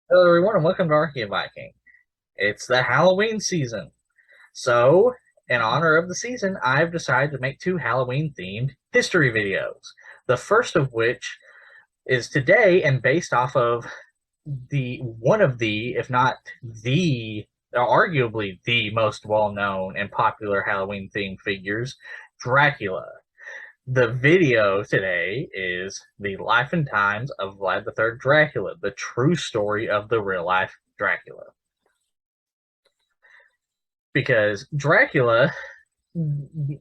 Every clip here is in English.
Hello, everyone, and welcome to Archaea Viking. It's the Halloween season. So, in honor of the season, I've decided to make two Halloween themed history videos. The first of which is today and based off of one of the, if not the, arguably the most well known and popular Halloween themed figures, Dracula. The video today is the life and times of Vlad III Dracula, the true story of the real life Dracula. Because Dracula,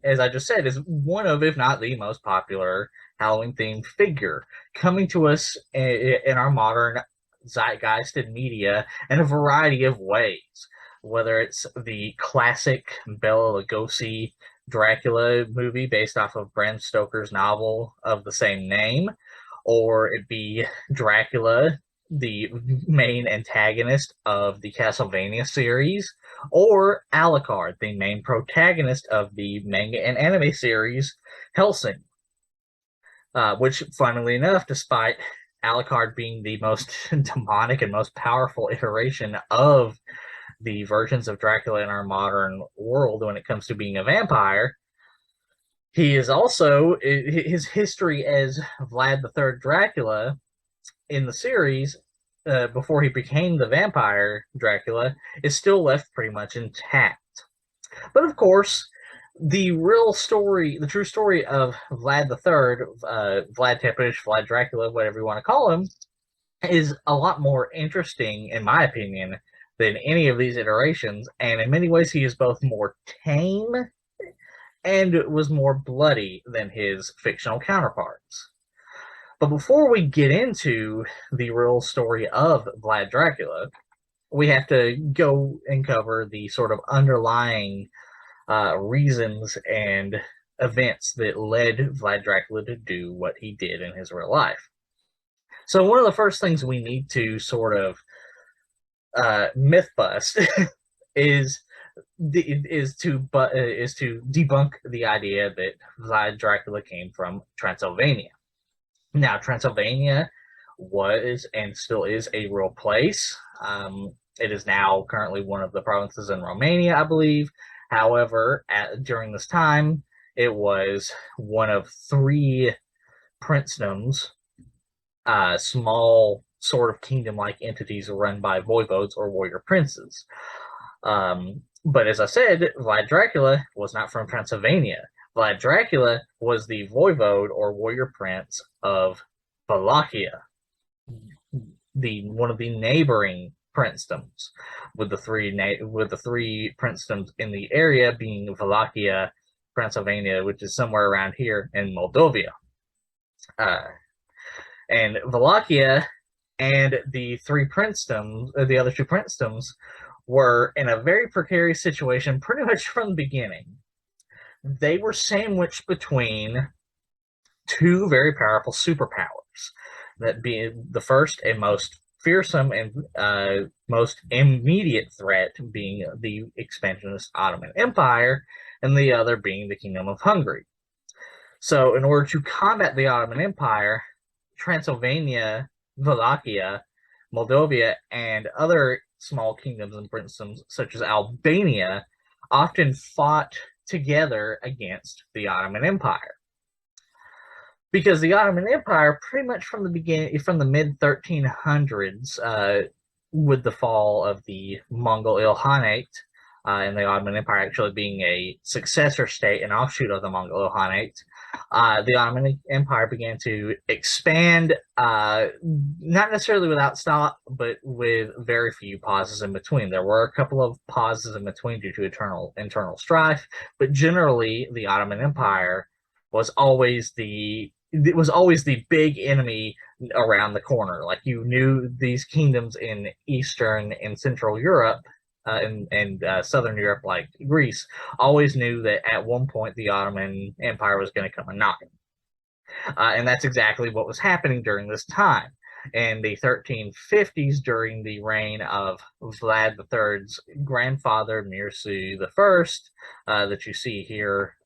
as I just said, is one of, if not the most popular Halloween themed figure, coming to us in our modern zeitgeist and media in a variety of ways. Whether it's the classic Bela Lugosi Dracula movie based off of Bram Stoker's novel of the same name, or it be Dracula, the main antagonist of the Castlevania series, or Alucard, the main protagonist of the manga and anime series Hellsing. Which, funnily enough, despite Alucard being the most demonic and most powerful iteration of the versions of Dracula in our modern world when it comes to being a vampire, he is also, his history as Vlad III Dracula in the series, before he became the vampire Dracula, is still left pretty much intact. But of course, the real story, the true story of Vlad III, Vlad Țepeș, Vlad Dracula, whatever you want to call him, is a lot more interesting, in my opinion, than any of these iterations. And in many ways, he is both more tame and was more bloody than his fictional counterparts. But before we get into the real story of Vlad Dracula, we have to go and cover the sort of underlying reasons and events that led Vlad Dracula to do what he did in his real life. So one of the first things we need to sort of myth bust is to debunk the idea that Vlad Dracula came from Transylvania. Now, Transylvania was and still is a real place. It is now currently one of the provinces in Romania, I believe. However, during this time, it was one of three princedoms, small sort of kingdom-like entities run by voivodes or warrior princes. But as I said, Vlad Dracula was not from Transylvania. Vlad Dracula was the voivode or warrior prince of Valahia, one of the neighboring princedoms, with the three princedoms in the area being Wallachia, Transylvania, which is somewhere around here, and Moldavia. And Wallachia and the the other two princedoms, were in a very precarious situation pretty much from the beginning. They were sandwiched between two very powerful superpowers, that being the first and most fearsome and most immediate threat being the expansionist Ottoman Empire, and the other being the Kingdom of Hungary. So in order to combat the Ottoman Empire, Transylvania, Wallachia, Moldavia, and other small kingdoms and princedoms such as Albania often fought together against the Ottoman Empire. Because the Ottoman Empire, pretty much from the beginning, from the mid 1300s, with the fall of the Mongol Ilkhanate, and the Ottoman Empire actually being a successor state, an offshoot of the Mongol Ilkhanate, the Ottoman Empire began to expand, not necessarily without stop, but with very few pauses in between. There were a couple of pauses in between due to internal strife, but generally the Ottoman Empire was always the big enemy around the corner. Like, you knew these kingdoms in Eastern and Central Europe, and Southern Europe, like Greece, always knew that at one point the Ottoman Empire was going to come a knocking. And that's exactly what was happening during this time. In the 1350s, during the reign of Vlad III's grandfather, Mircea I, that you see here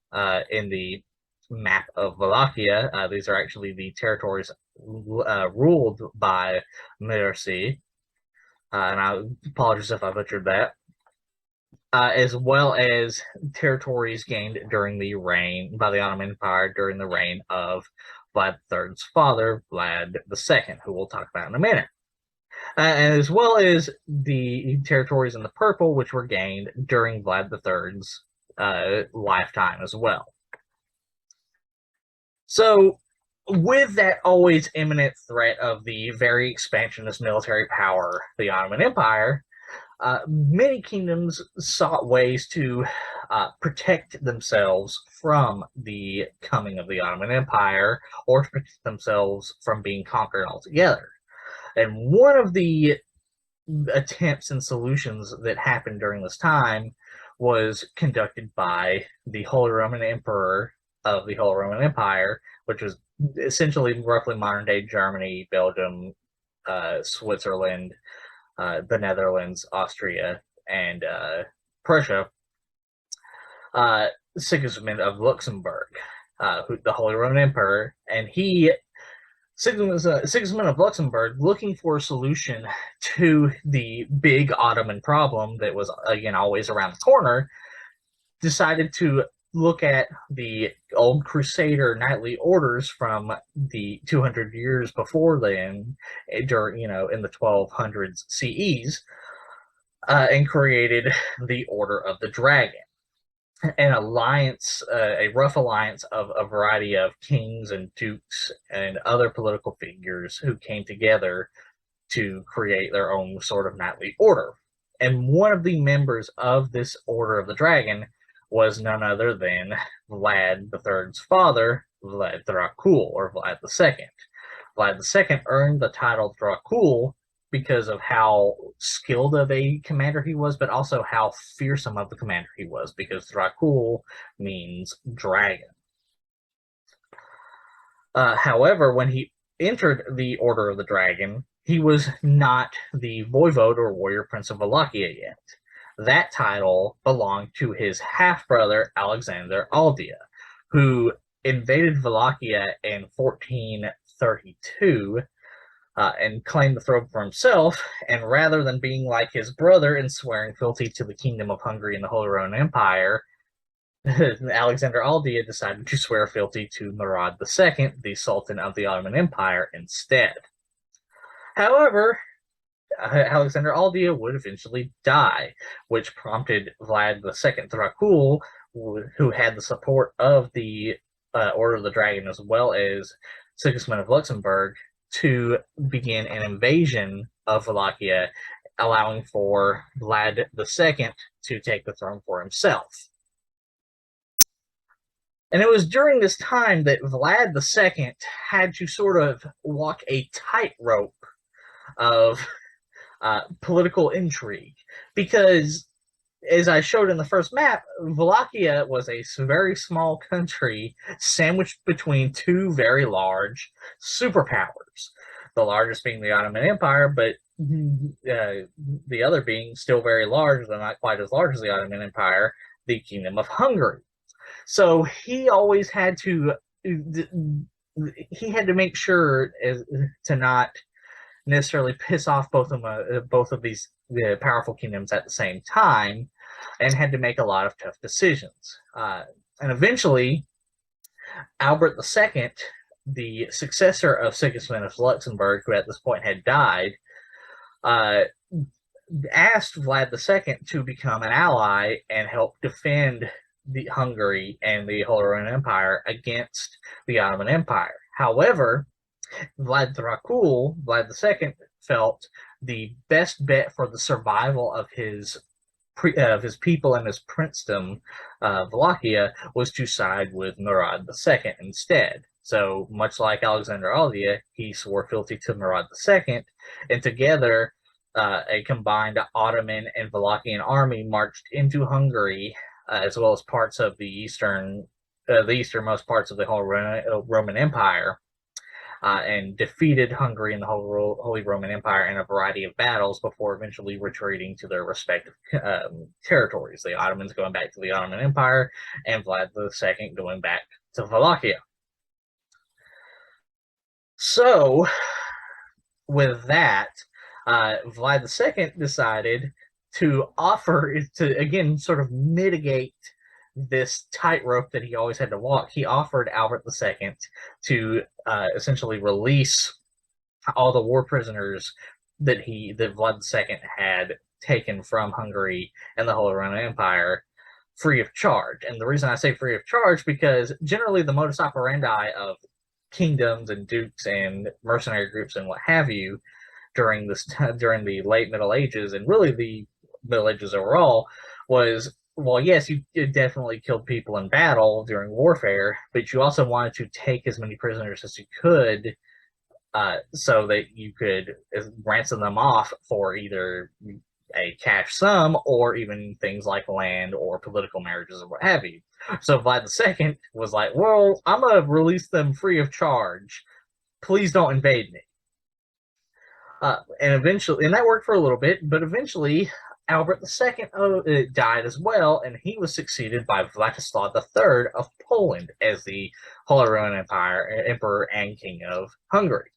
in the map of Wallachia. These are actually the territories ruled by Mircea. and I apologize if I butchered that, as well as territories gained during the reign by the Ottoman Empire during the reign of Vlad III's father, Vlad II, who we'll talk about in a minute. And as well as the territories in the purple, which were gained during Vlad III's lifetime as well. So, with that always imminent threat of the very expansionist military power, the Ottoman Empire, many kingdoms sought ways to protect themselves from the coming of the Ottoman Empire, or to protect themselves from being conquered altogether. And one of the attempts and solutions that happened during this time was conducted by the Holy Roman Emperor of the Holy Roman Empire, which was essentially roughly modern-day Germany, Belgium, Switzerland, the Netherlands, Austria, and Prussia, Sigismund of Luxembourg, the Holy Roman Emperor, and Sigismund of Luxembourg, looking for a solution to the big Ottoman problem that was, again, always around the corner, decided to look at the old Crusader knightly orders from the 200 years before then, during, in the 1200s CEs, and created the Order of the Dragon, an alliance, a rough alliance of a variety of kings and dukes and other political figures who came together to create their own sort of knightly order. And one of the members of this Order of the Dragon was none other than Vlad III's father, Vlad Dracula, or Vlad II. Vlad II earned the title Dracula because of how skilled of a commander he was, but also how fearsome of a commander he was, because Dracula means dragon. However, when he entered the Order of the Dragon, he was not the voivode or warrior prince of Wallachia yet. That title belonged to his half-brother, Alexander Aldia, who invaded Wallachia in 1432 and claimed the throne for himself, and rather than being like his brother and swearing fealty to the Kingdom of Hungary and the Holy Roman Empire, Alexander Aldia decided to swear fealty to Murad II, the Sultan of the Ottoman Empire, instead. However, Alexander Aldia would eventually die, which prompted Vlad II Dracula, who had the support of the Order of the Dragon as well as Sigismund of Luxembourg, to begin an invasion of Wallachia, allowing for Vlad II to take the throne for himself. And it was during this time that Vlad II had to sort of walk a tightrope of political intrigue, because, as I showed in the first map, Wallachia was a very small country sandwiched between two very large superpowers, the largest being the Ottoman Empire, but the other being still very large, though not quite as large as the Ottoman Empire, the Kingdom of Hungary. So he always had to make sure to not necessarily piss off both of these powerful kingdoms at the same time, and had to make a lot of tough decisions. And eventually, Albert II, the successor of Sigismund of Luxembourg, who at this point had died, asked Vlad II to become an ally and help defend Hungary and the Holy Roman Empire against the Ottoman Empire. However, Vlad Dracula, Vlad II, felt the best bet for the survival of his people and his princedom, Wallachia, was to side with Murad II instead. So, much like Alexander Aldia, he swore fealty to Murad II, and together a combined Ottoman and Wallachian army marched into Hungary, as well as parts of the easternmost parts of the whole Roman Empire, and defeated Hungary and the Holy Roman Empire in a variety of battles before eventually retreating to their respective territories. The Ottomans going back to the Ottoman Empire, and Vlad II going back to Wallachia. So, with that, Vlad II decided to offer, to again sort of mitigate this tightrope that he always had to walk. He offered Albert II to essentially release all the war prisoners that Vlad II had taken from Hungary and the Holy Roman Empire free of charge. And the reason I say free of charge, because generally the modus operandi of kingdoms and dukes and mercenary groups and what have you during the late Middle Ages, and really the Middle Ages overall, was, well, yes, you definitely killed people in battle during warfare, but you also wanted to take as many prisoners as you could, so that you could ransom them off for either a cash sum or even things like land or political marriages or what have you. So Vlad II was like, well, I'm going to release them free of charge. Please don't invade me. And that worked for a little bit, but eventually Albert II died as well, and he was succeeded by Władysław III of Poland as the Holy Roman Empire Emperor and King of Hungary.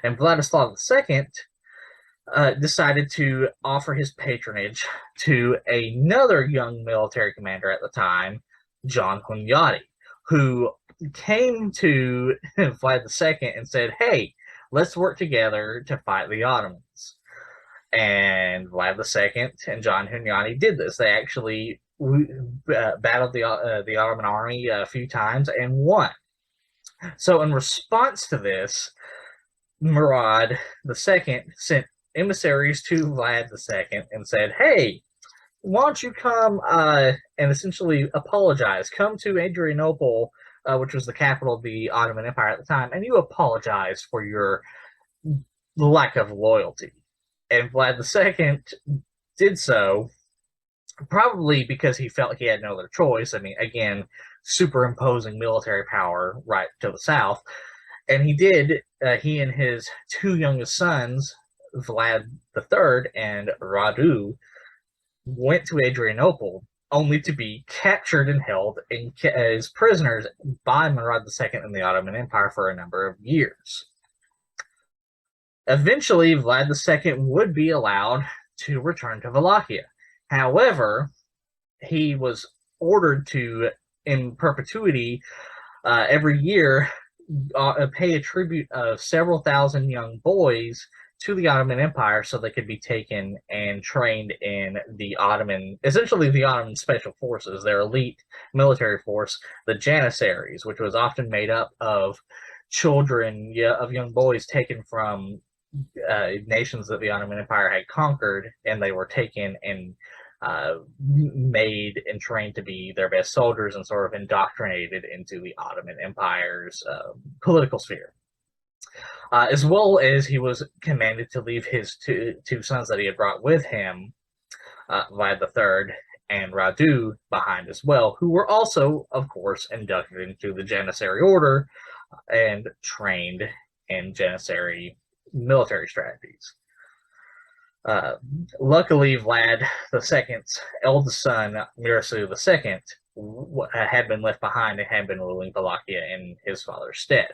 And Władysław II decided to offer his patronage to another young military commander at the time, John Hunyadi, who came to Vlad II and said, hey, let's work together to fight the Ottomans. And Vlad II and John Hunyadi did this. They actually battled the Ottoman army a few times and won. So in response to this, Murad II sent emissaries to Vlad II and said, hey, why don't you come and essentially apologize? Come to Adrianople, which was the capital of the Ottoman Empire at the time, and you apologize for your lack of loyalty. And Vlad II did so, probably because he felt he had no other choice. I mean, again, superimposing military power right to the south. And he did. He and his two youngest sons, Vlad III and Radu, went to Adrianople, only to be captured and held as prisoners by Murad II and the Ottoman Empire for a number of years. Eventually, Vlad II would be allowed to return to Wallachia. However, he was ordered to, in perpetuity, every year, pay a tribute of several thousand young boys to the Ottoman Empire so they could be taken and trained in essentially the Ottoman Special Forces, their elite military force, the Janissaries, which was often made up of children, of young boys taken from nations that the Ottoman Empire had conquered, and they were taken and made and trained to be their best soldiers and sort of indoctrinated into the Ottoman Empire's political sphere. As well as he was commanded to leave his two sons that he had brought with him, Vlad III and Radu, behind as well, who were also, of course, inducted into the Janissary order and trained in Janissary military strategies. Luckily, Vlad II's eldest son, Muresanu II, had been left behind and had been ruling Wallachia in his father's stead.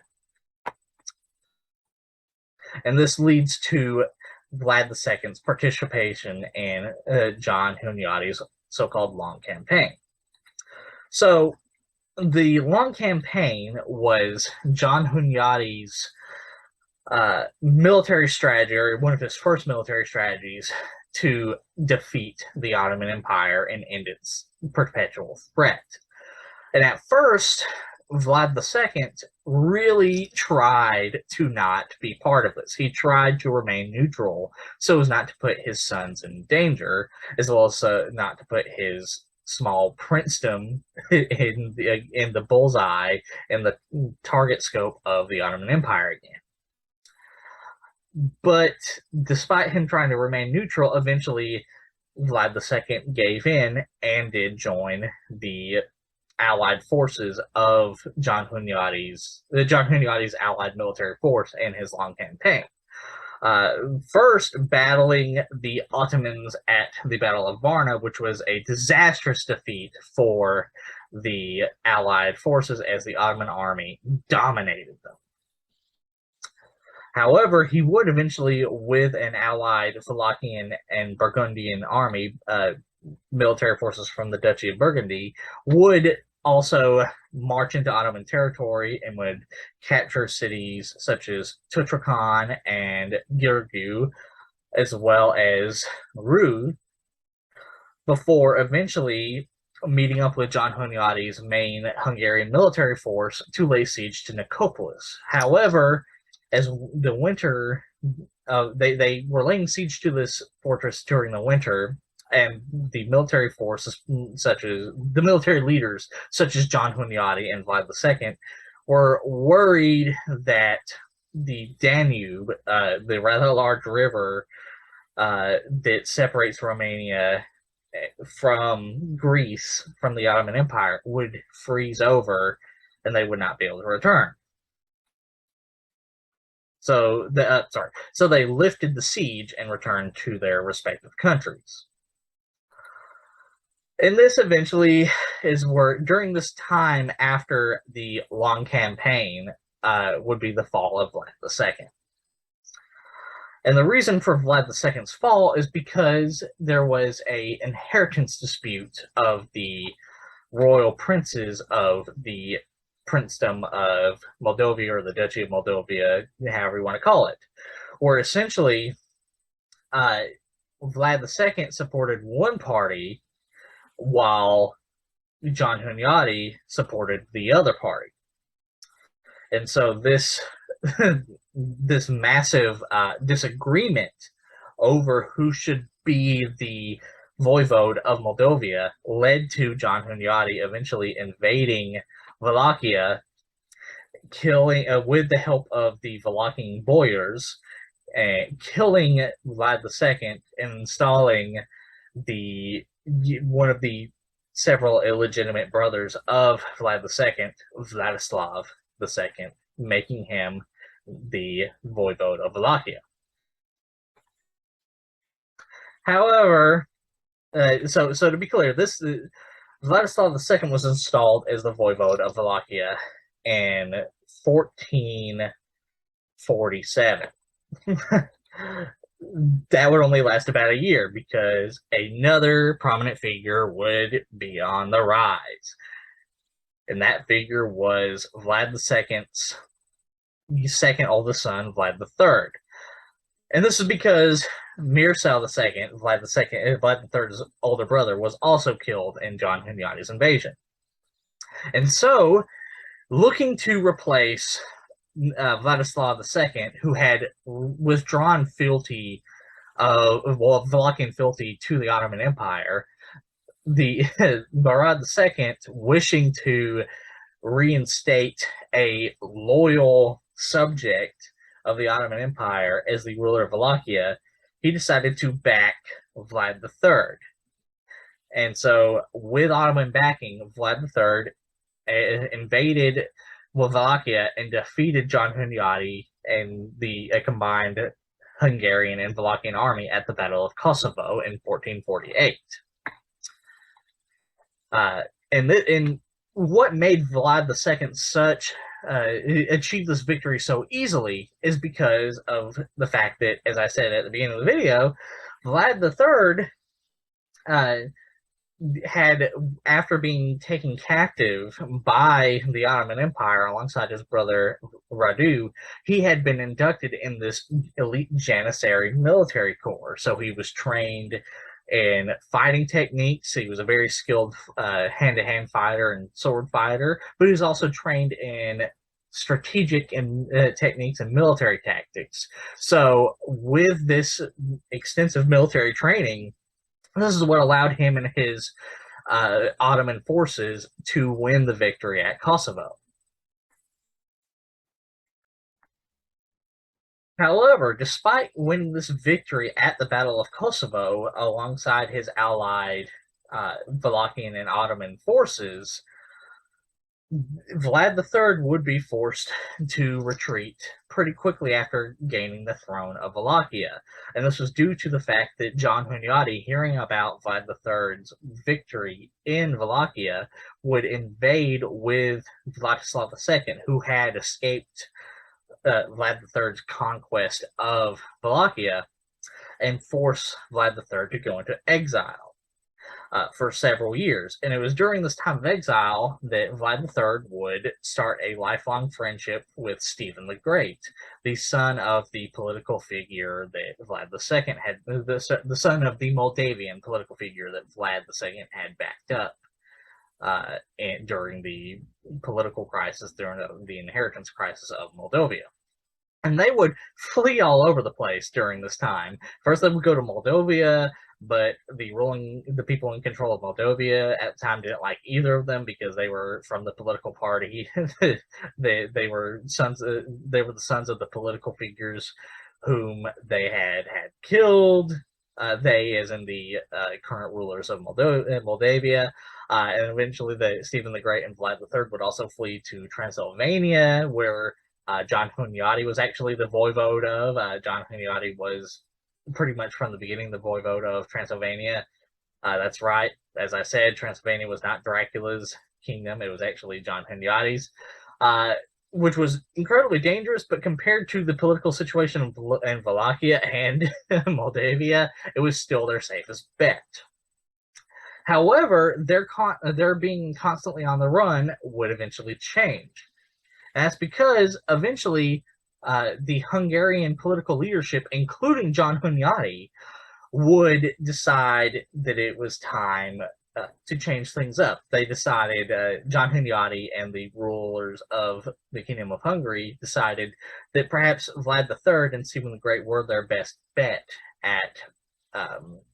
And this leads to Vlad II's participation in John Hunyadi's so-called Long Campaign. So the Long Campaign was John Hunyadi's military strategy, or one of his first military strategies, to defeat the Ottoman Empire and end its perpetual threat. And at first, Vlad II really tried to not be part of this. He tried to remain neutral so as not to put his sons in danger, as well as not to put his small princedom in the bullseye, in the target scope of the Ottoman Empire again. But despite him trying to remain neutral, eventually Vlad II gave in and did join the allied forces of John Hunyadi's allied military force in his Long Campaign. First, battling the Ottomans at the Battle of Varna, which was a disastrous defeat for the allied forces as the Ottoman army dominated them. However, he would eventually, with an allied Walachian and Burgundian army, military forces from the Duchy of Burgundy, would also march into Ottoman territory and would capture cities such as Tutrakan and Giurgiu, as well as Rud, before eventually meeting up with John Hunyadi's main Hungarian military force to lay siege to Nicopolis. However, as the winter, they were laying siege to this fortress during the winter, and the military forces, such as the military leaders, such as John Hunyadi and Vlad II, were worried that the Danube, the rather large river that separates Romania from Greece, from the Ottoman Empire, would freeze over and they would not be able to return. So they lifted the siege and returned to their respective countries. And this eventually is where, during this time after the long campaign, would be the fall of Vlad II. And the reason for Vlad II's fall is because there was an inheritance dispute of the royal princes of the Princedom of Moldavia, or the Duchy of Moldavia, however you want to call it, where essentially Vlad II supported one party while John Hunyadi supported the other party. And so this this massive disagreement over who should be the voivode of Moldavia led to John Hunyadi eventually invading Wallachia, killing, with the help of the Walachian Boyars, killing Vlad II and installing one of the several illegitimate brothers of Vlad II, Władysław II, making him the voivode of Wallachia. However, so to be clear, this Władysław II was installed as the voivode of Wallachia in 1447. That would only last about a year because another prominent figure would be on the rise. And that figure was Vlad II's second oldest son, Vlad III. And this is because Muresanu II, Vlad III's older brother, was also killed in John Hunyadi's invasion. And so, looking to replace Władysław II, who had withdrawn fealty, Walachian fealty to the Ottoman Empire, the Murad II, wishing to reinstate a loyal subject of the Ottoman Empire as the ruler of Wallachia, he decided to back Vlad III. And so, with Ottoman backing, Vlad III invaded Wallachia and defeated John Hunyadi and the combined Hungarian and Walachian army at the Battle of Kosovo in 1448. And what made Vlad II achieve this victory so easily is because of the fact that, as I said at the beginning of the video, Vlad III had, after being taken captive by the Ottoman Empire alongside his brother Radu, he had been inducted in this elite Janissary military corps. So he was trained in fighting techniques. He was a very skilled hand-to-hand fighter and sword fighter, but he was also trained in strategic and techniques and military tactics. So with this extensive military training, this is what allowed him and his Ottoman forces to win the victory at Kosovo. However, despite winning this victory at the Battle of Kosovo alongside his allied Walachian and Ottoman forces, Vlad III would be forced to retreat pretty quickly after gaining the throne of Wallachia. And this was due to the fact that John Hunyadi, hearing about Vlad III's victory in Wallachia, would invade with Władysław II, who had escaped Vlad III's conquest of Wallachia and force Vlad III to go into exile for several years. And it was during this time of exile that Vlad III would start a lifelong friendship with Stephen the Great, the son of the political figure that Vlad II had, the son of the Moldavian political figure that Vlad II had backed up and during the political crisis, during the inheritance crisis of Moldavia. And they would flee all over the place during this time. First, they would go to Moldavia, but the people in control of Moldavia at the time didn't like either of them because they were from the political party. they were the sons of the political figures whom they had killed. They, as in the current rulers of Moldavia, and eventually Stephen the Great and Vlad III would also flee to Transylvania, where John Hunyadi was actually the voivode of. John Hunyadi was pretty much from the beginning the voivode of Transylvania. That's right. As I said, Transylvania was not Dracula's kingdom. It was actually John Hunyadi's, which was incredibly dangerous, but compared to the political situation in Wallachia and Moldavia, it was still their safest bet. However, their being constantly on the run would eventually change. And that's because eventually the Hungarian political leadership, including John Hunyadi, would decide that it was time to change things up. They decided, John Hunyadi and the rulers of the Kingdom of Hungary decided that perhaps Vlad III and Stephen the Great were their best bet at,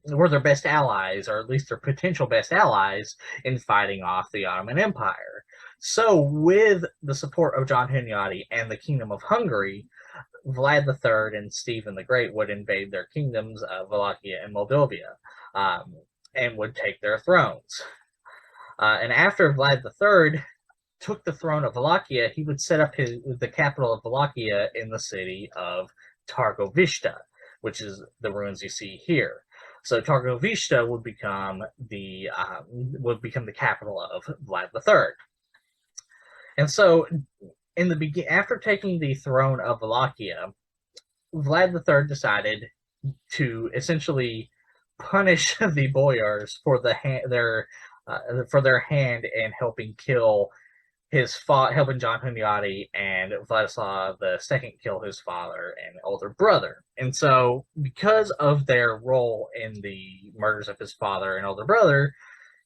were their best allies, or at least their potential best allies, in fighting off the Ottoman Empire. So, with the support of John Hunyadi and the Kingdom of Hungary, Vlad III and Stephen the Great would invade their kingdoms of Wallachia and Moldavia, and would take their thrones. And after Vlad III took the throne of Wallachia, he would set up the capital of Wallachia in the city of Târgovişte, which is the ruins you see here. So Târgovişte would become the capital of Vlad III. And so, after taking the throne of Wallachia, Vlad III decided to essentially punish the Boyars for their hand in helping kill helping John Hunyadi and Władysław II kill his father and older brother. And so, because of their role in the murders of his father and older brother,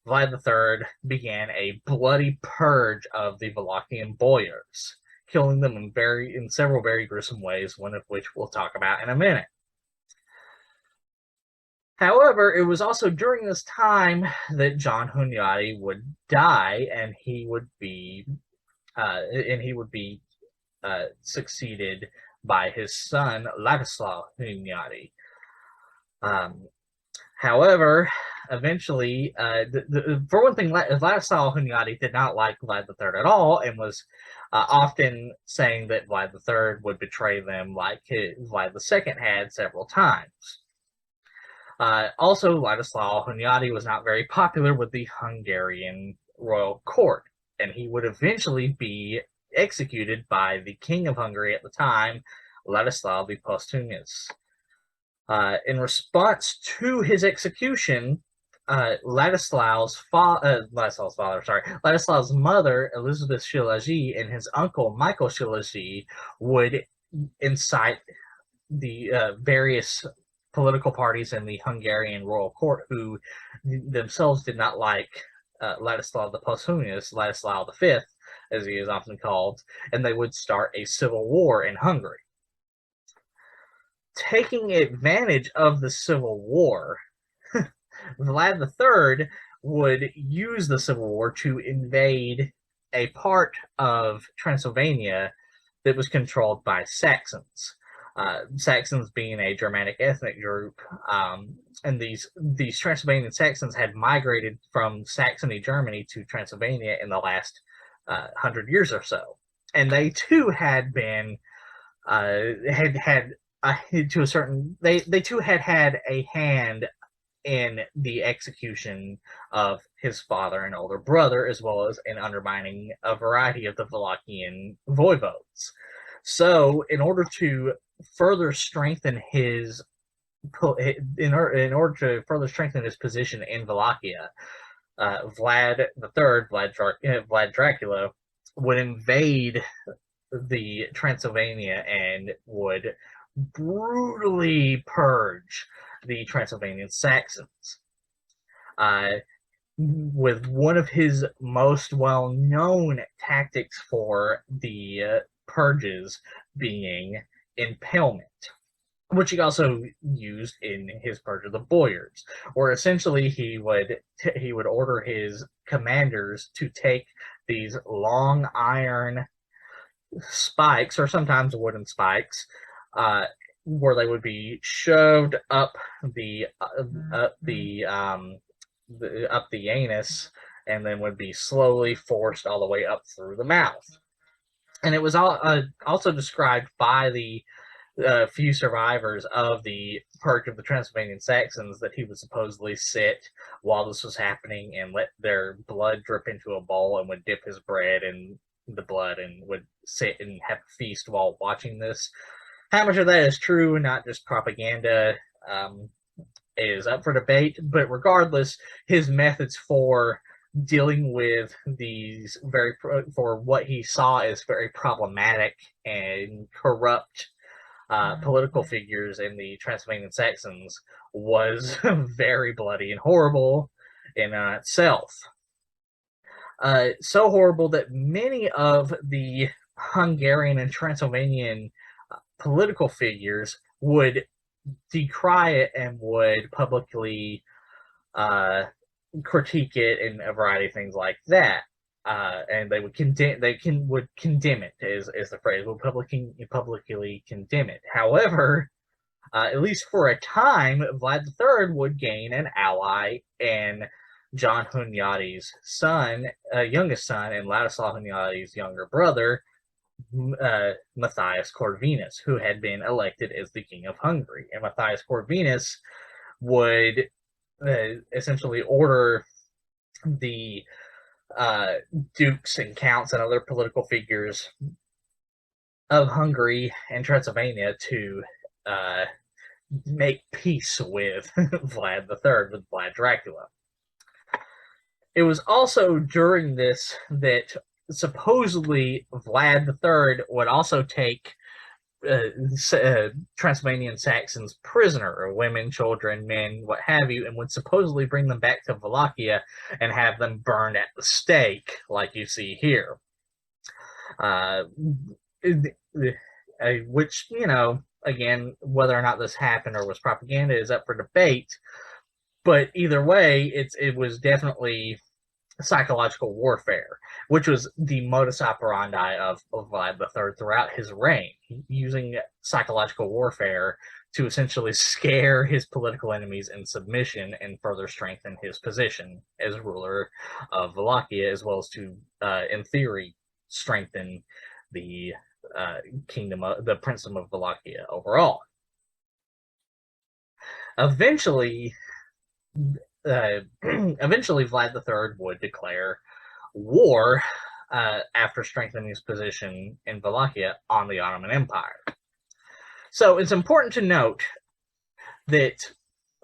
Vlad III began a bloody purge of the Walachian Boyars, killing them in several very gruesome ways, one of which we'll talk about in a minute. However, it was also during this time that John Hunyadi would die, and he would be succeeded by his son Władysław Hunyadi. However, eventually, for one thing, Władysław Hunyadi did not like Vlad III at all, and was often saying that Vlad III would betray them like Vlad II had several times. Also, Władysław Hunyadi was not very popular with the Hungarian royal court, and he would eventually be executed by the king of Hungary at the time, Władysław the Posthumous. In response to his execution, Władysław's mother, Elizabeth Szilágyi, and his uncle, Michael Szilágyi, would incite the various political parties in the Hungarian royal court, who themselves did not like Władysław the Posthumous, Władysław V, as he is often called, and they would start a civil war in Hungary. Taking advantage of the civil war, Vlad III would use the civil war to invade a part of Transylvania that was controlled by Saxons. Saxons being a Germanic ethnic group, and these Transylvanian Saxons had migrated from Saxony, Germany, to Transylvania in the last 100 years or so, and they too had been to a certain they too had a hand in the execution of his father and older brother, as well as in undermining a variety of the Walachian voivodes. So, in order to further strengthen his position in Wallachia, Vlad III, Vlad Dracula, would invade the Transylvania and would brutally purge the Transylvanian Saxons. With one of his most well-known tactics for the purges being impalement, which he also used in his purge of the Boyars, where essentially he would order his commanders to take these long iron spikes, or sometimes wooden spikes, where they would be shoved up the anus, and then would be slowly forced all the way up through the mouth. And it was also described by the few survivors of the purge of the Transylvanian Saxons that he would supposedly sit while this was happening and let their blood drip into a bowl, and would dip his bread in the blood and would sit and have a feast while watching this. How much of that is true and not just propaganda is up for debate, but regardless, his methods for dealing with these for what he saw as very problematic and corrupt political figures in the Transylvanian Saxons was very bloody and horrible in itself. So horrible that many of the Hungarian and Transylvanian political figures would decry it and would publicly critique it and a variety of things like that. And they would condemn it, is the phrase, would publicly condemn it. However, at least for a time, Vlad III would gain an ally in John Hunyadi's youngest son, and Władysław Hunyadi's younger brother, Matthias Corvinus, who had been elected as the king of Hungary. And Matthias Corvinus would essentially order the dukes and counts and other political figures of Hungary and Transylvania to make peace with Vlad III, with Vlad Dracula. It was also during this that supposedly Vlad III would also take Transylvanian Saxons prisoner, or women, children, men, what have you, and would supposedly bring them back to Wallachia and have them burned at the stake, like you see here. Which, again, whether or not this happened or was propaganda is up for debate. But either way, it was definitely psychological warfare, which was the modus operandi of Vlad III throughout his reign, using psychological warfare to essentially scare his political enemies in submission and further strengthen his position as ruler of Wallachia, as well as to, in theory, strengthen the the princedom of Wallachia overall. Eventually, Vlad III would declare war after strengthening his position in Wallachia on the Ottoman Empire. So it's important to note that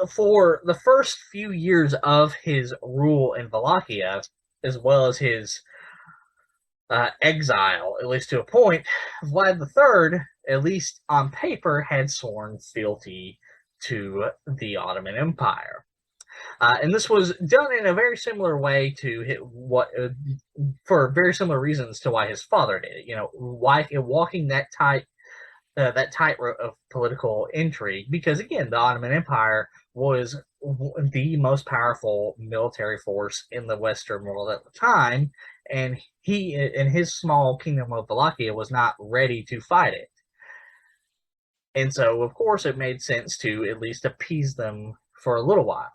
for the first few years of his rule in Wallachia, as well as his exile, at least to a point, Vlad III, at least on paper, had sworn fealty to the Ottoman Empire. And this was done in a very similar way to for very similar reasons to why his father did it. Walking that tightrope of political intrigue, because again, the Ottoman Empire was the most powerful military force in the Western world at the time, and he, in his small kingdom of Wallachia, was not ready to fight it. And so, of course, it made sense to at least appease them for a little while.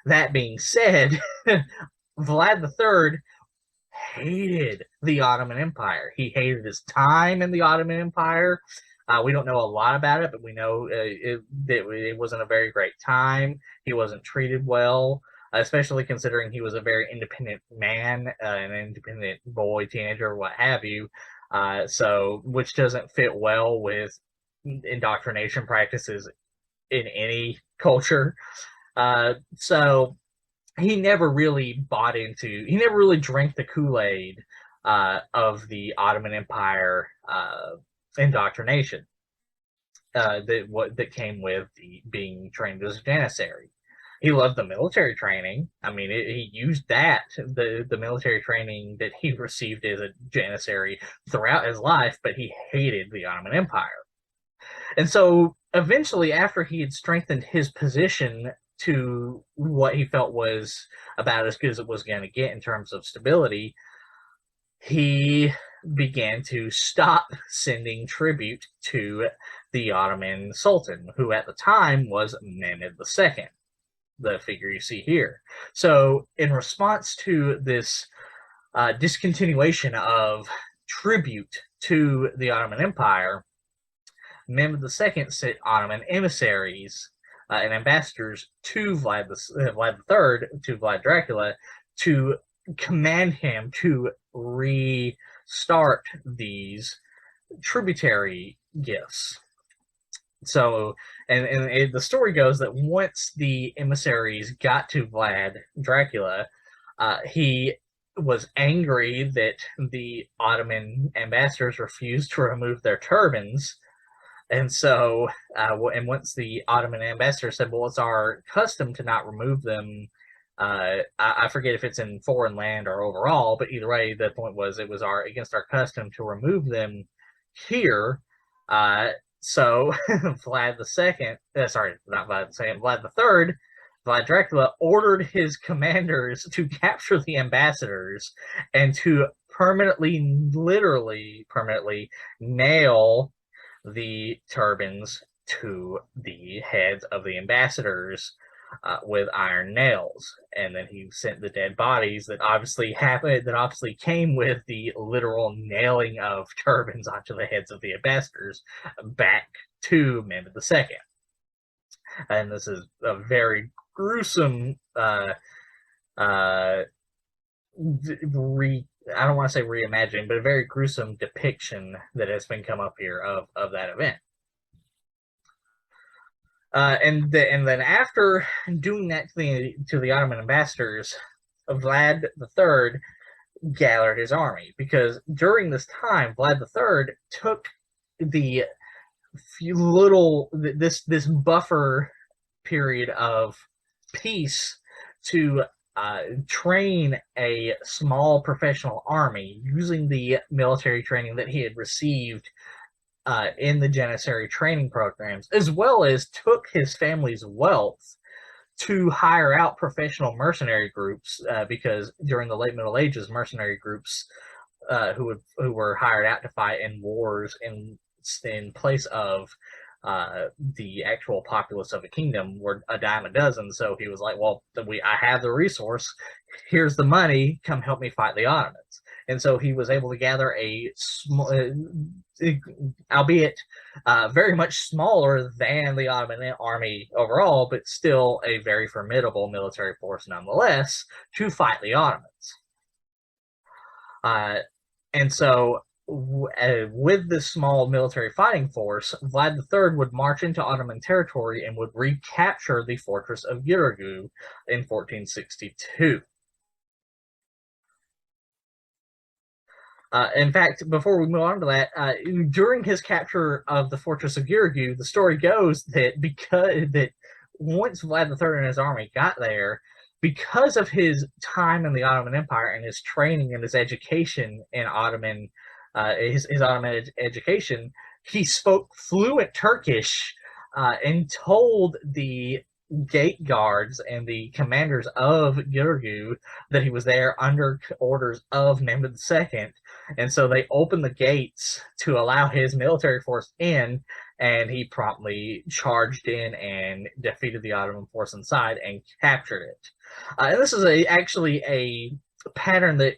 That being said, Vlad III hated the Ottoman Empire. He hated his time in the Ottoman Empire. We don't know a lot about it, but we know it wasn't a very great time. He wasn't treated well, especially considering he was a very independent man, an independent boy, teenager, what have you. So which doesn't fit well with indoctrination practices in any culture. So he never really he never really drank the Kool-Aid of the Ottoman Empire indoctrination that came with being trained as a janissary. He loved the military training. I mean, he used the military training that he received as a janissary throughout his life, but he hated the Ottoman Empire. And so eventually, after he had strengthened his position to what he felt was about as good as it was going to get in terms of stability, he began to stop sending tribute to the Ottoman Sultan, who at the time was Mehmed II, the figure you see here. So in response to this discontinuation of tribute to the Ottoman Empire, Mehmed II sent Ottoman emissaries and ambassadors to Vlad III, to Vlad Dracula, to command him to restart these tributary gifts. So, and the story goes that once the emissaries got to Vlad Dracula, he was angry that the Ottoman ambassadors refused to remove their turbans. And so, and once the Ottoman ambassador said, well, it's our custom to not remove them, I forget if it's in foreign land or overall, but either way, the point was it was against our custom to remove them here. So Vlad II, sorry, not Vlad II, Vlad III, Vlad Dracula ordered his commanders to capture the ambassadors and to literally permanently nail the turbans to the heads of the ambassadors with iron nails. And then he sent the dead bodies that obviously came with the literal nailing of turbans onto the heads of the ambassadors back to Mehmed II. And this is a very gruesome I don't want to say reimagining, but a very gruesome depiction that has been come up here of that event. And then after doing that to the Ottoman ambassadors, Vlad III gathered his army, because during this time, Vlad III took this buffer period of peace to train a small professional army using the military training that he had received in the janissary training programs, as well as took his family's wealth to hire out professional mercenary groups, because during the late Middle Ages, mercenary groups who were hired out to fight in wars in place of the actual populace of a kingdom were a dime a dozen. So he was like, well, I have the resource, here's the money, come help me fight the Ottomans. And so he was able to gather a small, albeit very much smaller than the Ottoman army overall, but still a very formidable military force nonetheless, to fight the Ottomans. And so with this small military fighting force, Vlad III would march into Ottoman territory and would recapture the fortress of Gheorghe in 1462. In fact, before we move on to that, during his capture of the fortress of Gheorghe, the story goes that once Vlad III and his army got there, because of his time in the Ottoman Empire and his training and his education in Ottoman education, he spoke fluent Turkish and told the gate guards and the commanders of Gheorghe that he was there under orders of Mehmed II. And so they opened the gates to allow his military force in, and he promptly charged in and defeated the Ottoman force inside and captured it. And this is actually a pattern that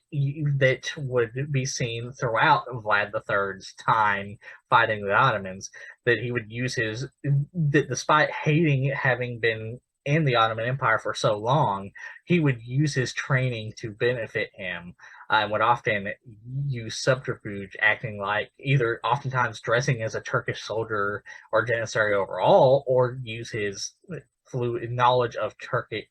would be seen throughout Vlad III's time fighting the Ottomans, that he would use that despite having been in the Ottoman Empire for so long, he would use his training to benefit him and would often use subterfuge, acting like either oftentimes dressing as a Turkish soldier or janissary overall, or use his fluid knowledge of Turkic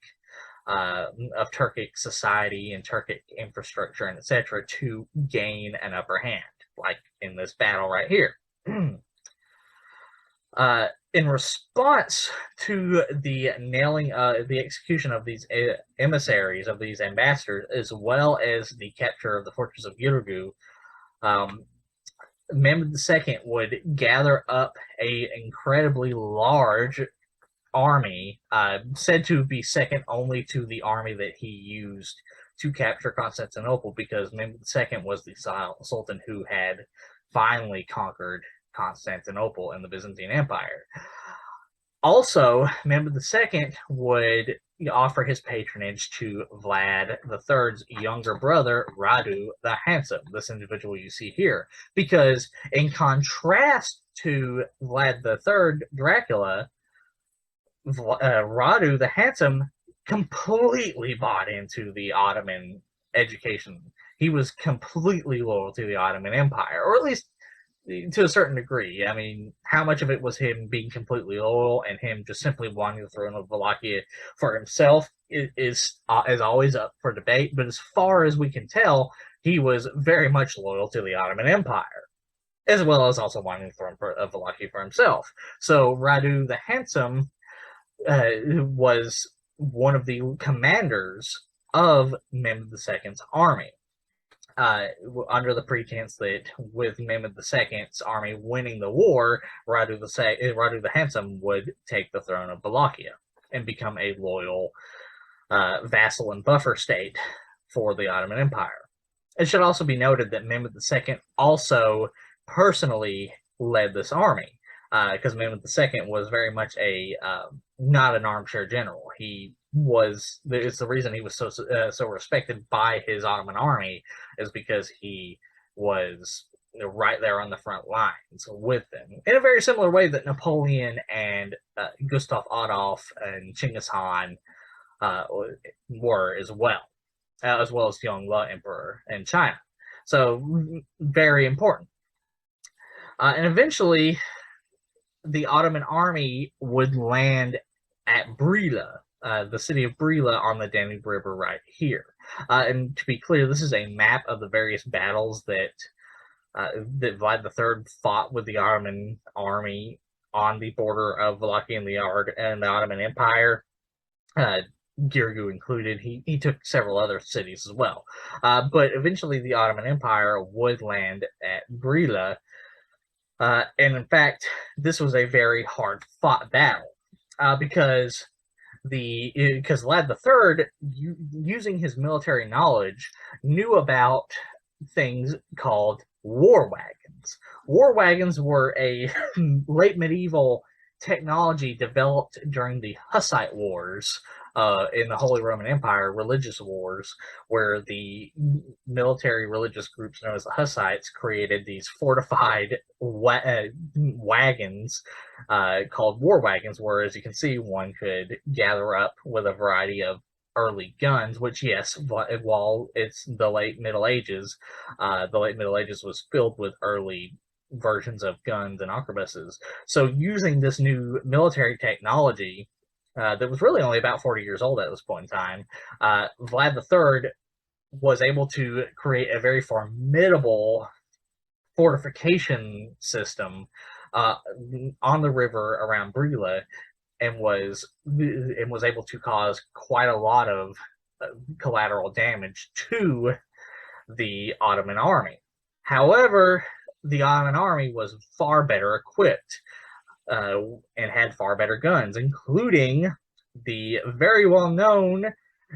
society and Turkic infrastructure and etc. to gain an upper hand, like in this battle right here. In response to the the execution of these emissaries, of these ambassadors, as well as the capture of the fortress of Giurgiu, Mehmed II would gather up an incredibly large army, said to be second only to the army that he used to capture Constantinople, because Mehmed II was the sultan who had finally conquered Constantinople and the Byzantine Empire. Also, Mehmed II would offer his patronage to Vlad III's younger brother, Radu the Handsome, this individual you see here, because in contrast to Vlad III Dracula, Radu the Handsome completely bought into the Ottoman education. He was completely loyal to the Ottoman Empire, or at least to a certain degree. I mean, how much of it was him being completely loyal and him just simply wanting the throne of Wallachia for himself is always up for debate. But as far as we can tell, he was very much loyal to the Ottoman Empire, as well as also wanting the throne of Wallachia for himself. So Radu the Handsome was one of the commanders of Mehmed II's army, under the pretense that with Mehmed II's army winning the war, Radu the Handsome would take the throne of Wallachia and become a loyal vassal and buffer state for the Ottoman Empire. It should also be noted that Mehmed II also personally led this army, because Mehmed II was very much not an armchair general. It's the reason he was so respected by his Ottoman army, is because he was right there on the front lines with them, in a very similar way that Napoleon and Gustav Adolf and Chinggis Khan were as well as Yongle Emperor in China. So very important. And eventually, the Ottoman army would land at Brila, the city of Brila on the Danube River right here. And to be clear, this is a map of the various battles that Vlad III fought with the Ottoman army on the border of Wallachia and the Ottoman Empire, Giurgiu included. He took several other cities as well. But eventually the Ottoman Empire would land at Brila, and in fact, this was a very hard-fought battle, because Vlad III, using his military knowledge, knew about things called war wagons. War wagons were a late medieval technology developed during the Hussite Wars in the Holy Roman Empire, religious wars, where the military religious groups known as the Hussites created these fortified wagons called war wagons, where, as you can see, one could gather up with a variety of early guns, which, yes, while it's the late Middle Ages was filled with early versions of guns and arquebuses. So using this new military technology that was really only about 40 years old at this point in time, Vlad III was able to create a very formidable fortification system on the river around Brila, and was able to cause quite a lot of collateral damage to the Ottoman army. However, the Ottoman army was far better equipped and had far better guns, including the very well-known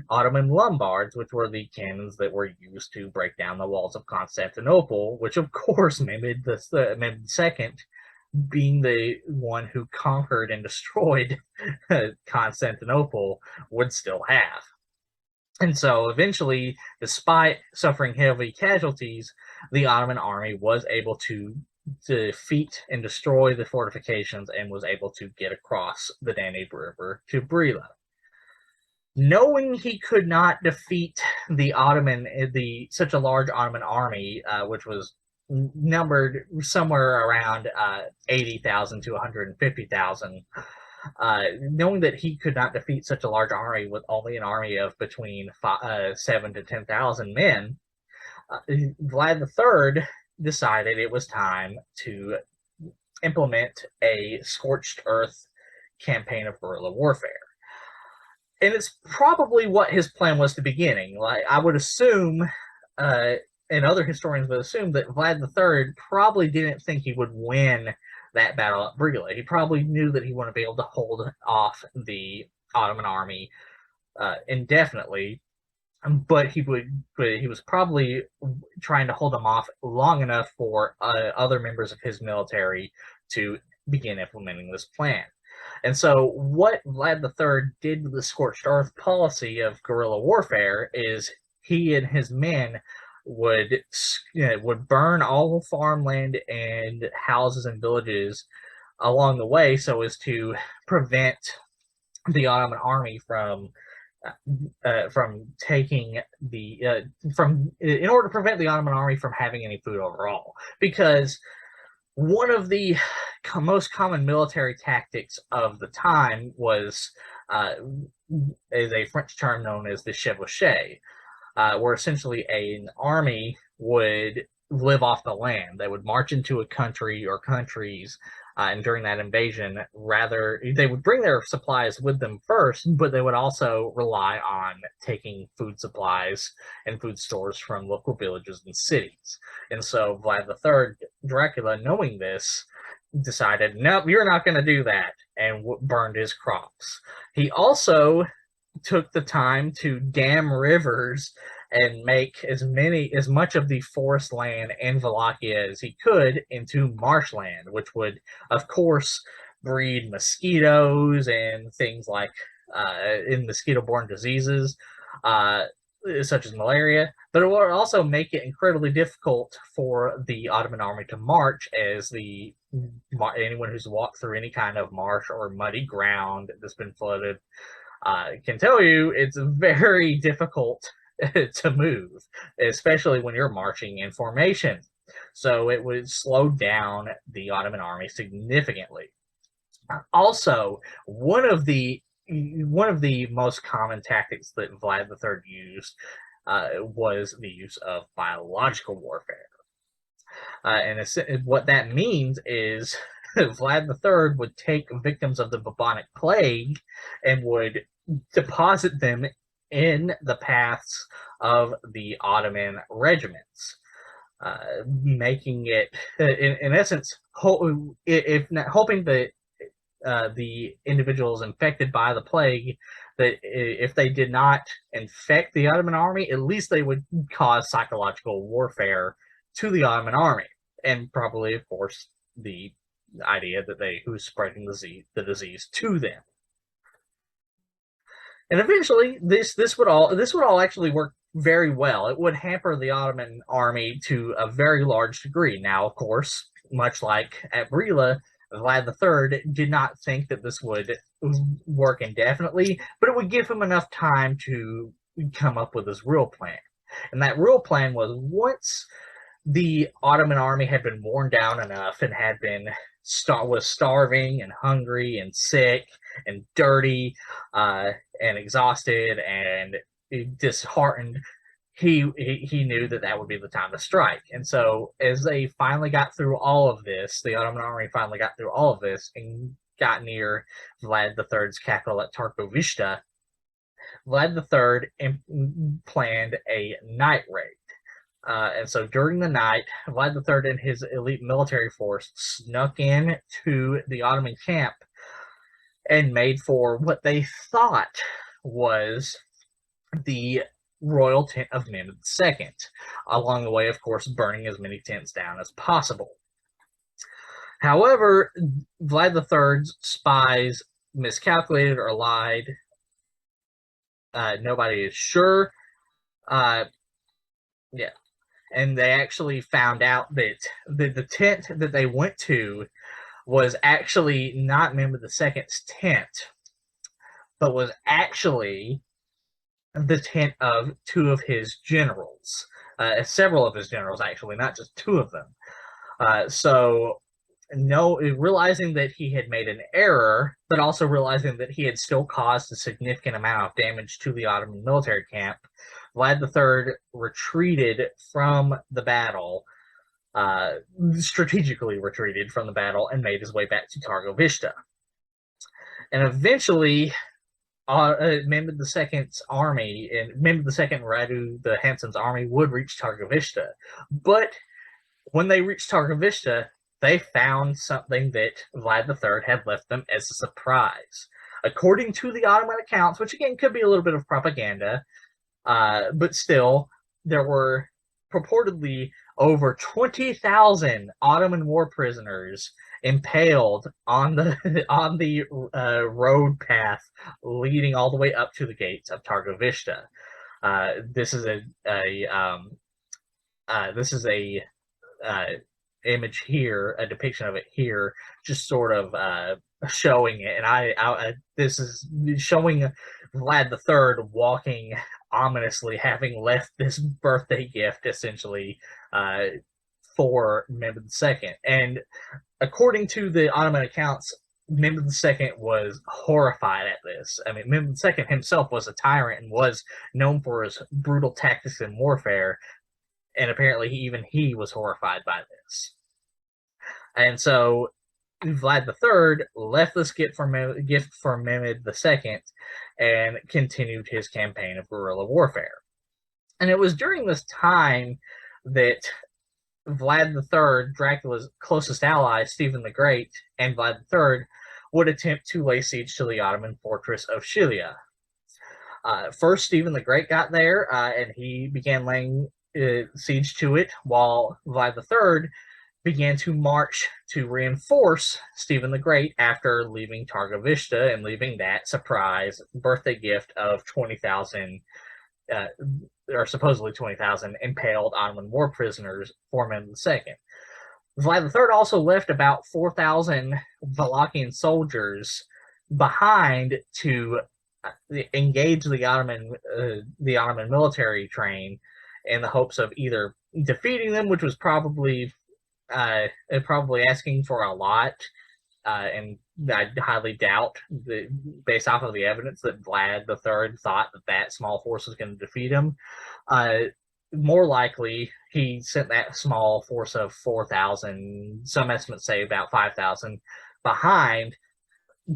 Ottoman Lombards, which were the cannons that were used to break down the walls of Constantinople, which, of course, Mehmed II, being the one who conquered and destroyed Constantinople, would still have. And so eventually, despite suffering heavy casualties, the Ottoman army was able to defeat and destroy the fortifications and was able to get across the Danube River to Brila. Knowing he could not defeat such a large Ottoman army, which was numbered somewhere around 80,000 to 150,000, knowing that he could not defeat such a large army with only an army of between 7 to 10,000 men, Vlad III decided it was time to implement a scorched earth campaign of guerrilla warfare. And it's probably what his plan was to beginning. Like, I would assume, and other historians would assume, that Vlad III probably didn't think he would win that battle at Brila. He probably knew that he wouldn't be able to hold off the Ottoman army indefinitely, but he was probably trying to hold them off long enough for other members of his military to begin implementing this plan. And so what Vlad III did with the scorched earth policy of guerrilla warfare is he and his men would burn all farmland and houses and villages along the way so as to prevent the Ottoman army from taking in order to prevent the Ottoman army from having any food overall. Because one of the most common military tactics of the time was is a French term known as the chevauchée, where essentially an army would live off the land. They would march into a country or countries, and during that invasion, they would bring their supplies with them first, but they would also rely on taking food supplies and food stores from local villages and cities. And so Vlad III, Dracula, knowing this, decided, nope, you're not going to do that, and burned his crops. He also took the time to dam rivers and make as much of the forest land in Wallachia as he could into marshland, which would, of course, breed mosquitoes and things like in mosquito-borne diseases, such as malaria, but it would also make it incredibly difficult for the Ottoman army to march, as anyone who's walked through any kind of marsh or muddy ground that's been flooded can tell you it's very difficult to move, especially when you're marching in formation. So it would slow down the Ottoman army significantly. Also, one of the most common tactics that Vlad III used was the use of biological warfare. And what that means is Vlad III would take victims of the bubonic plague and would deposit them in the paths of the Ottoman regiments, making it, in essence, hoping that the individuals infected by the plague, that if they did not infect the Ottoman army, at least they would cause psychological warfare to the Ottoman army, and probably, of course, the idea that who's spreading the disease to them. And eventually, this would all actually work very well. It would hamper the Ottoman army to a very large degree. Now, of course, much like at Brila, Vlad III did not think that this would work indefinitely, but it would give him enough time to come up with his real plan. And that real plan was, once the Ottoman army had been worn down enough and was starving and hungry and sick and dirty and exhausted and disheartened, he knew that would be the time to strike. And so as they finally got through all of this, the Ottoman army finally got through all of this and got near Vlad III's capital at Târgovişte, Vlad III planned a night raid. And so during the night, Vlad III and his elite military force snuck in to the Ottoman camp and made for what they thought was the royal tent of Mehmed II, along the way, of course, burning as many tents down as possible. However, Vlad III's spies miscalculated or lied. Nobody is sure. Yeah. And they actually found out that the tent that they went to was actually not Mehmed II's tent, but was actually the tent of two of his generals, several of his generals, actually, not just two of them. Realizing that he had made an error, but also realizing that he had still caused a significant amount of damage to the Ottoman military camp, Vlad III retreated from the battle, strategically retreated from the battle, and made his way back to Târgovişte. And eventually, Mehmed II's army, and Mehmed II Radu the Handsom's army, would reach Târgovişte. But when they reached Târgovişte, they found something that Vlad III had left them as a surprise. According to the Ottoman accounts, which again could be a little bit of propaganda, but still, there were purportedly over 20,000 Ottoman war prisoners impaled on the road path leading all the way up to the gates of Târgovişte. This is a image here, a depiction of it here, just sort of showing it. And this is showing Vlad III walking ominously, having left this birthday gift essentially for Mehmed II. And according to the Ottoman accounts, Mehmed II was horrified at this. I mean, Mehmed II himself was a tyrant and was known for his brutal tactics in warfare, and apparently even he was horrified by this. And so Vlad III left this gift for Mehmed II and continued his campaign of guerrilla warfare. And it was during this time that Vlad III, Dracula's closest ally, Stephen the Great, and Vlad III would attempt to lay siege to the Ottoman fortress of Shilia. First, Stephen the Great got there, and he began laying siege to it, while Vlad III began to march to reinforce Stephen the Great after leaving Târgovişte and leaving that surprise birthday gift of 20,000, or supposedly 20,000, impaled Ottoman war prisoners for Mehmed II. Vlad III also left about 4,000 Walachian soldiers behind to engage the Ottoman military train in the hopes of either defeating them, which was probably asking for a lot, and I highly doubt that, based off of the evidence, that Vlad III thought that small force was going to defeat him. More likely, he sent that small force of 4,000, some estimates say about 5,000, behind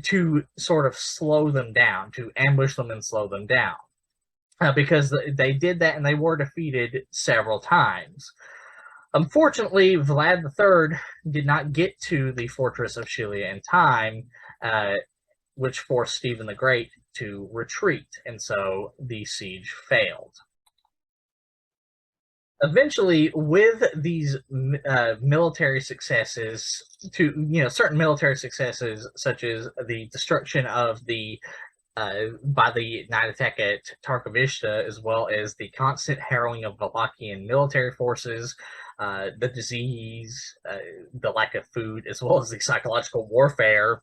to sort of slow them down, to ambush them and slow them down. Because they did that and they were defeated several times. Unfortunately, Vlad III did not get to the fortress of Shilia in time, which forced Stephen the Great to retreat, and so the siege failed. Eventually, with these military successes, certain military successes, such as the destruction of by the night attack at Târgovişte, as well as the constant harrowing of Walachian military forces, the disease, the lack of food, as well as the psychological warfare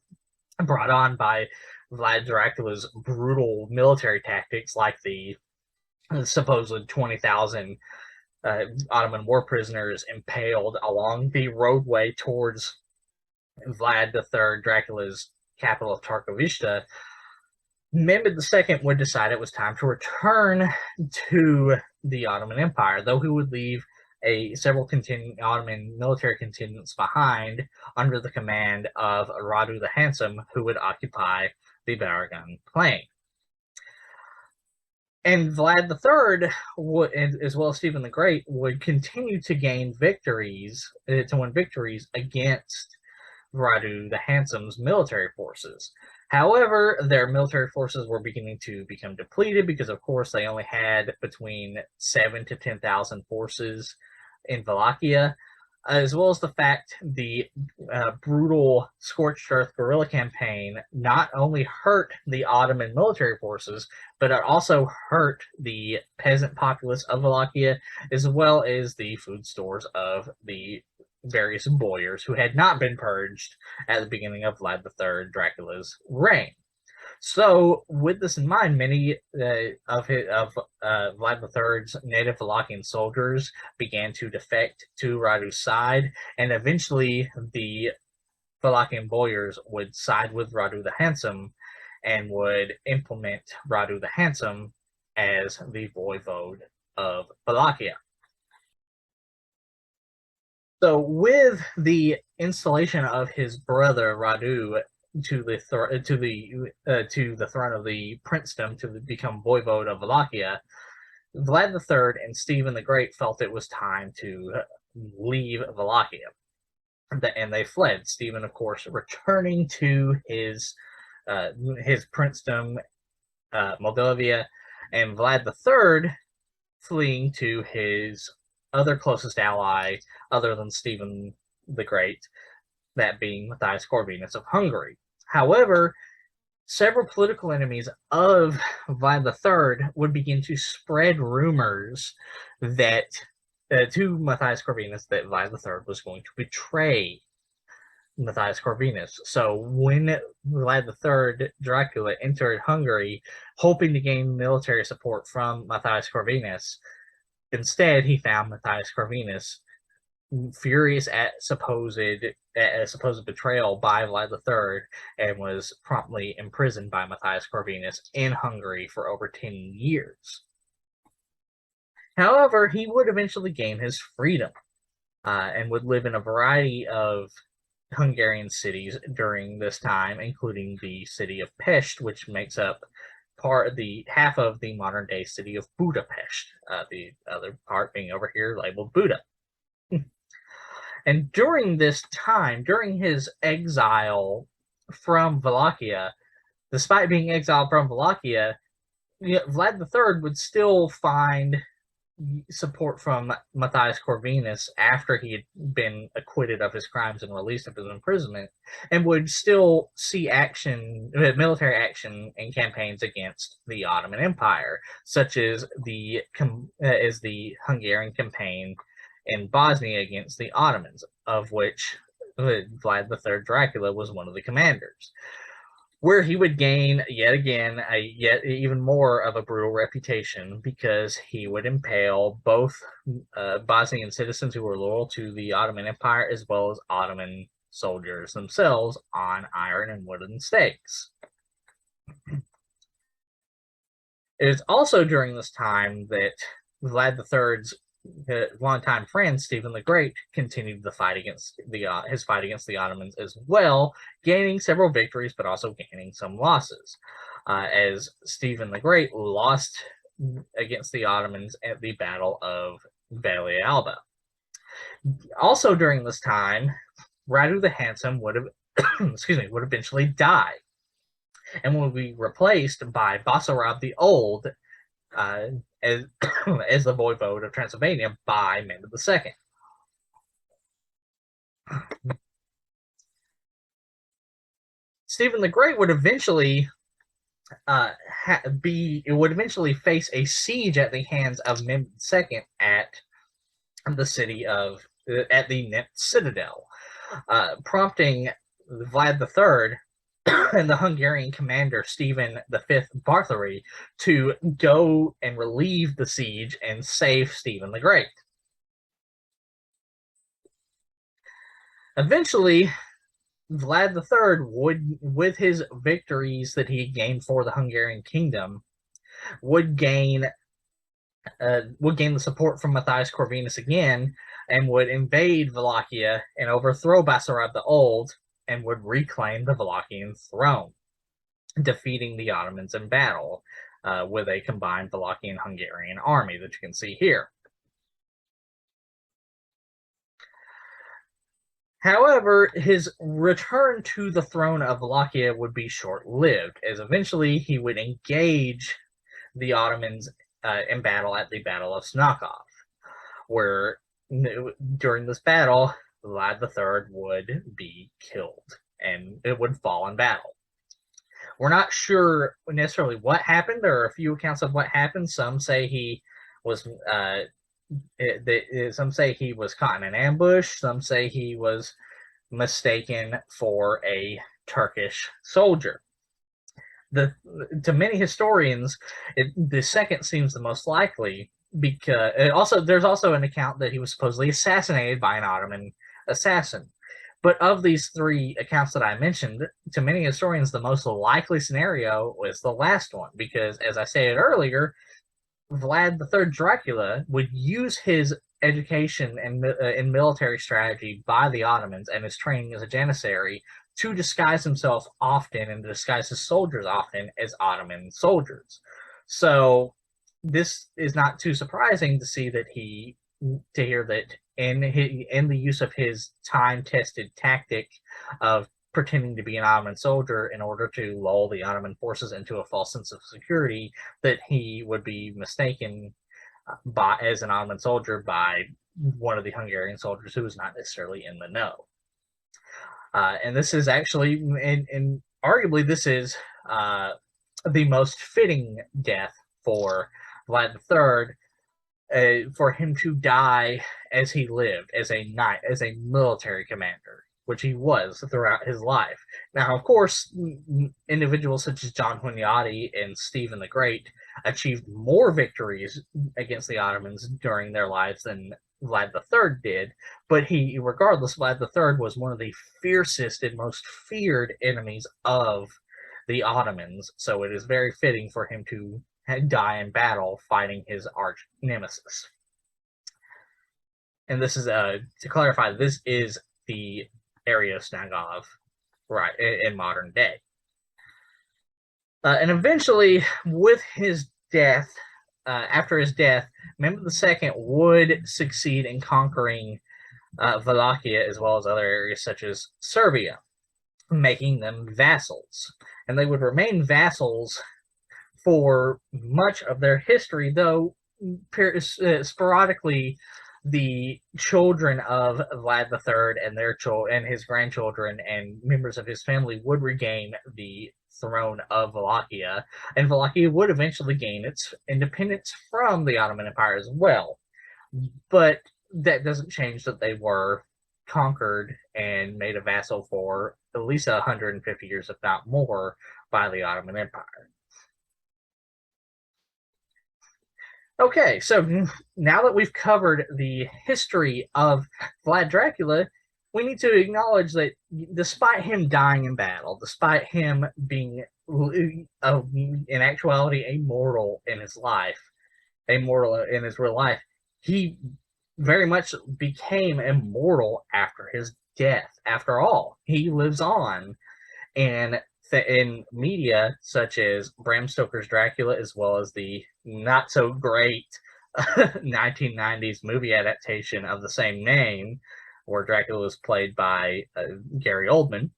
brought on by Vlad Dracula's brutal military tactics, like the supposed 20,000 Ottoman war prisoners impaled along the roadway towards Vlad III, Dracula's capital of Târgovişte. Mehmed II would decide it was time to return to the Ottoman Empire, though he would leave several Ottoman military contingents behind under the command of Radu the Handsome, who would occupy the Balkan plain. And Vlad III, as well as Stephen the Great, would continue to win victories against Radu the Handsome's military forces. However, their military forces were beginning to become depleted because, of course, they only had between 7,000 to 10,000 forces in Wallachia, as well as the fact the brutal scorched earth guerrilla campaign not only hurt the Ottoman military forces, but it also hurt the peasant populace of Wallachia, as well as the food stores of the various boyars who had not been purged at the beginning of Vlad III Dracula's reign. So, with this in mind, many of Vlad III's native Walachian soldiers began to defect to Radu's side, and eventually the Walachian boyars would side with Radu the Handsome and would implement Radu the Handsome as the voivode of Wallachia. So, with the installation of his brother Radu to the throne of the princedom to become voivode of Wallachia, Vlad III and Stephen the Great felt it was time to leave Wallachia, and they fled. Stephen, of course, returning to his princedom, Moldavia, and Vlad III fleeing to his other closest ally, other than Stephen the Great, that being Matthias Corvinus of Hungary. However, several political enemies of Vlad III would begin to spread rumors that to Matthias Corvinus that Vlad III was going to betray Matthias Corvinus. So when Vlad III Dracula entered Hungary, hoping to gain military support from Matthias Corvinus, instead he found Matthias Corvinus furious at supposed betrayal by Vlad III, and was promptly imprisoned by Matthias Corvinus in Hungary for over 10 years. However, he would eventually gain his freedom and would live in a variety of Hungarian cities during this time, including the city of Pest, which makes up half of the modern day city of Budapest, the other part being over here labeled Buda. And during this time, during his exile from Wallachia, despite being exiled from Wallachia, Vlad III would still find support from Matthias Corvinus after he had been acquitted of his crimes and released of his imprisonment, and would still see military action and campaigns against the Ottoman Empire, such as the Hungarian campaign in Bosnia against the Ottomans, of which Vlad III Dracula was one of the commanders, where he would gain yet again even more of a brutal reputation, because he would impale both Bosnian citizens who were loyal to the Ottoman Empire as well as Ottoman soldiers themselves on iron and wooden stakes. It is also during this time that Vlad III's longtime friend Stephen the Great continued the fight against his fight against the Ottomans as well, gaining several victories but also gaining some losses, as Stephen the Great lost against the Ottomans at the Battle of Valahia Alba. Also during this time, Radu the Handsome would eventually die, and would be replaced by Basarab the Old as the voivode of Transylvania by Mehmed II. Stephen the Great would eventually face a siege at the hands of Mehmed II at the Nipt Citadel, prompting Vlad III and the Hungarian commander Stephen V Barthary to go and relieve the siege and save Stephen the Great. Eventually, Vlad III would, with his victories that he gained for the Hungarian kingdom, would gain the support from Matthias Corvinus again, and would invade Wallachia and overthrow Basarab the Old, and would reclaim the Wallachian throne, defeating the Ottomans in battle with a combined Wallachian-Hungarian army that you can see here. However, his return to the throne of Wallachia would be short-lived, as eventually he would engage the Ottomans in battle at the Battle of Snakov, where during this battle, Vlad III would be killed, and it would fall in battle. We're not sure necessarily what happened. There are a few accounts of what happened. Some say he was caught in an ambush. Some say he was mistaken for a Turkish soldier. To many historians, the second seems the most likely, because there's also an account that he was supposedly assassinated by an Ottoman assassin. But of these three accounts that I mentioned, to many historians, the most likely scenario was the last one, because, as I said earlier, Vlad III Dracula would use his education and in military strategy by the Ottomans and his training as a janissary to disguise himself often and disguise his soldiers often as Ottoman soldiers. So this is not too surprising to see that to hear that in the use of his time-tested tactic of pretending to be an Ottoman soldier in order to lull the Ottoman forces into a false sense of security, that he would be mistaken as an Ottoman soldier by one of the Hungarian soldiers who was not necessarily in the know. And this is actually, and arguably, this is the most fitting death for Vlad III, for him to die as he lived, as a knight, as a military commander, which he was throughout his life. Now, of course, individuals such as John Hunyadi and Stephen the Great achieved more victories against the Ottomans during their lives than Vlad III did, but regardless, Vlad III was one of the fiercest and most feared enemies of the Ottomans, so it is very fitting for him to die in battle fighting his arch nemesis. And this is, to clarify, this is the area of Snagov, right, in modern day. And eventually, with his death, after his death, Mehmed II would succeed in conquering Wallachia as well as other areas such as Serbia, making them vassals. And they would remain vassals for much of their history, though sporadically the children of Vlad III and and his grandchildren and members of his family would regain the throne of Wallachia, and Wallachia would eventually gain its independence from the Ottoman Empire as well. But that doesn't change that they were conquered and made a vassal for at least 150 years, if not more, by the Ottoman Empire. Okay, so now that we've covered the history of Vlad Dracula, we need to acknowledge that despite him dying in battle, despite him being, in actuality, a mortal in his life, a mortal in his real life, he very much became immortal after his death. After all, he lives on, and in media such as Bram Stoker's Dracula, as well as the not so great 1990s movie adaptation of the same name, where Dracula was played by Gary Oldman,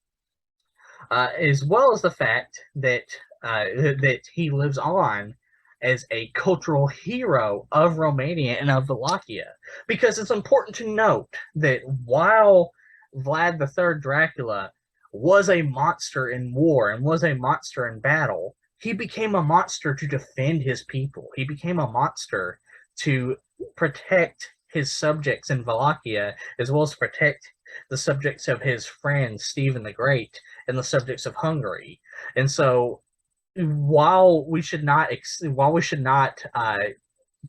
as well as the fact that that he lives on as a cultural hero of Romania and of Wallachia. Because it's important to note that while Vlad III Dracula was a monster in war and was a monster in battle, he became a monster to defend his people. He became a monster to protect his subjects in Wallachia, as well as protect the subjects of his friend Stephen the Great and the subjects of Hungary. And so, while we should not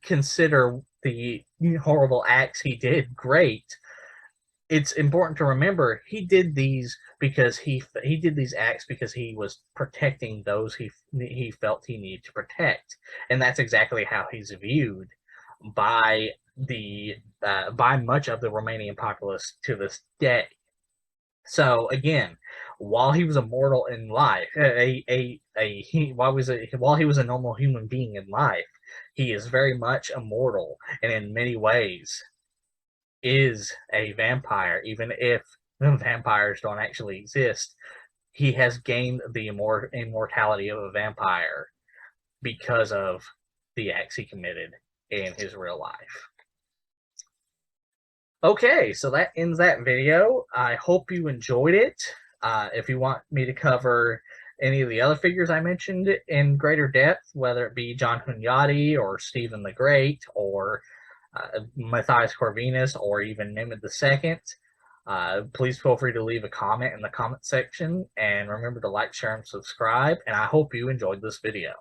consider the horrible acts he did great, it's important to remember he did these because he did these acts because he was protecting those he felt he needed to protect, and that's exactly how he's viewed by much of the Romanian populace to this day. So again, while he was immortal in life, while he was a normal human being in life, he is very much immortal, and in many ways is a vampire. Even if vampires don't actually exist, he has gained the immortality of a vampire because of the acts he committed in his real life. Okay, so that ends that video. I hope you enjoyed it. If you want me to cover any of the other figures I mentioned in greater depth, whether it be John Hunyadi or Stephen the Great or Matthias Corvinus or even Mehmed II, Please feel free to leave a comment in the comment section, and remember to like, share, and subscribe, and I hope you enjoyed this video.